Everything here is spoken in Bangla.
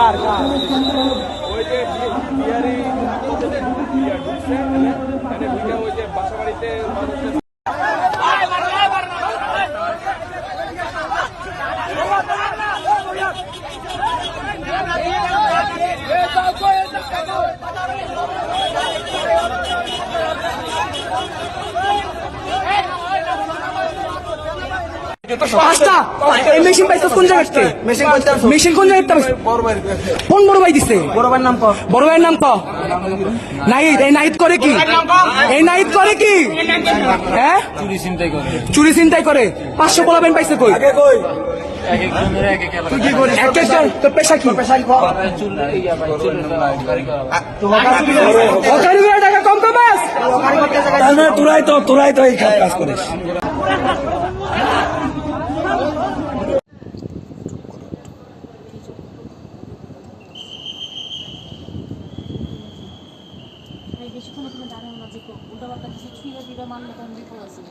কার কার ওই যে বিহারি ঢুকছে এখানে ঢুকে ওই যে বাসা বাড়িতে মানুষের পাঁচটা এই মেশিন পাইছিস কোন জায়গাতে? মেশিন কোন জায়গাতে পাইছিস? কোন বড় ভাই দিছে? বড় ভাইয়ের নাম ক। বড় ভাইয়ের নাম ক। নাহিদ, এই নাহিদ করে কি? এই নাহিদ করে কি? হ্যাঁ, চুরি ছিনতাই করে। 500 পোলাবেন পাইছে কই? তুই কি করিস? এক একজন তোর পেশা কি? হকারি করে টাকা কম পাস? তোরাই তো এই কাজ করিস। বেশিক্ষণ এখানে দাঁড়ানো না, যে উল্টাপাল্টা কিছু ছুঁড়ে দিলে মানলে তখন বিপদ আছে।